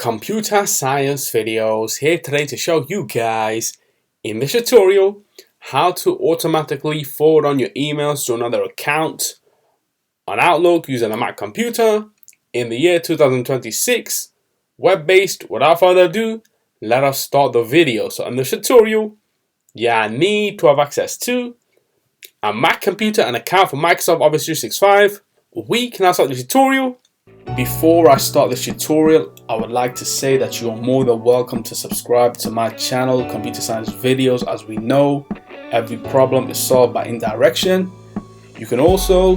Computer Science Videos here today to show you guys in this tutorial how to automatically forward on your emails to another account on Outlook using a Mac computer in the year 2026, web-based. Without further ado, let us start the video. So in this tutorial, you need to have access to a Mac computer, an account for Microsoft Office 365. We can now start the tutorial. Before I start this tutorial, I would like to say that you are more than welcome to subscribe to my channel, Computer Science Videos. As we know, every problem is solved by indirection. You can also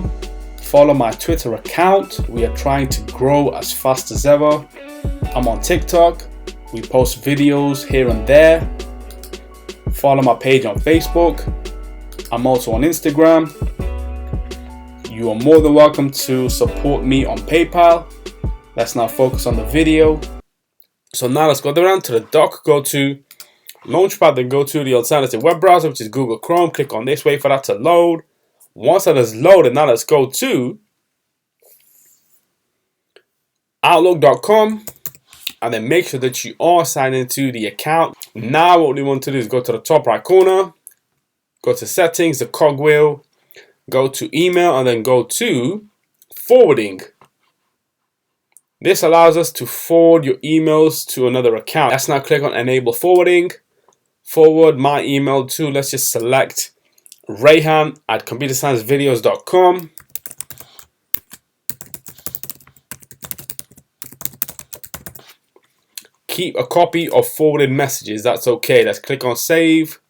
follow my Twitter account. We are trying to grow as fast as ever. I'm on TikTok. We post videos here and there. Follow my page on Facebook. I'm also on Instagram. You are more than welcome to support me on PayPal. Let's now focus on the video. So now let's go down to the dock, go to Launchpad, then go to the alternative web browser, which is Google Chrome. Click on this, wait for that to load. Once that is loaded, now let's go to Outlook.com and then make sure that you are signed into the account. Now what we want to do is go to the top right corner, go to settings, the cogwheel, go to email, and then go to forwarding. This allows us to forward your emails to another account. Let's now click on enable forwarding. Forward my email to, let's just select Rayhan at ComputerScienceVideos.com. Keep a copy of forwarded messages. That's okay. Let's click on save.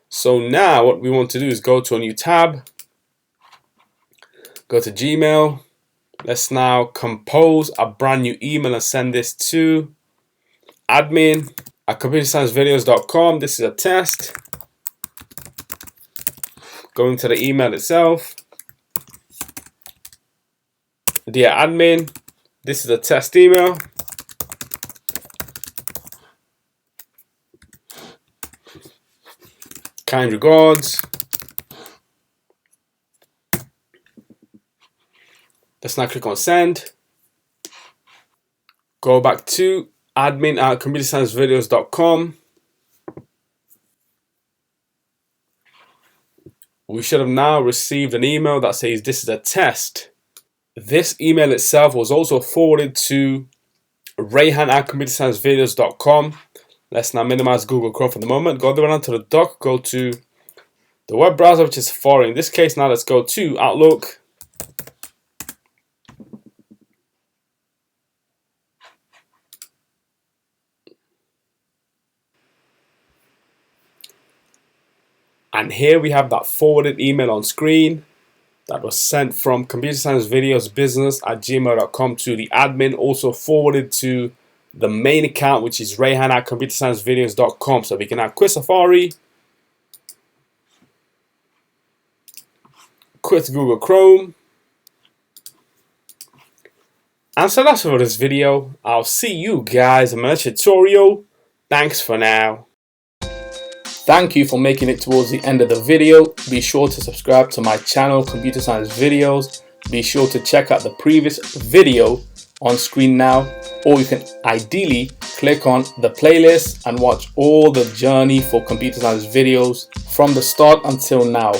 So now what we want to do is go to a new tab. Go to Gmail. Let's now compose a brand new email and send this to admin at ComputerScienceVideos.com. This is a test. Go into the email itself. Dear admin, this is a test email. Kind regards. Let's now click on send. Go back to admin at ComputerScienceVideos.com. We should have now received an email that says this is a test. This email itself was also forwarded to Rayhan at ComputerScienceVideos.com. Let's now minimize Google Chrome for the moment. Go down to the dock, go to the web browser, which is Safari. In this case, now let's go to Outlook. And here we have that forwarded email on screen that was sent from ComputerScienceVideosBusiness@gmail.com to the admin, also forwarded to the main account, which is Rayhan at ComputerScienceVideos.com. So we can now quit Safari, quit Google Chrome. And so that's it for this video. I'll see you guys in my next tutorial. Thanks for now. Thank you for making it towards the end of the video. Be sure to subscribe to my channel, Computer Science Videos. Be sure to check out the previous video on screen now, or you can ideally click on the playlist and watch all the journey for Computer Science Videos from the start until now.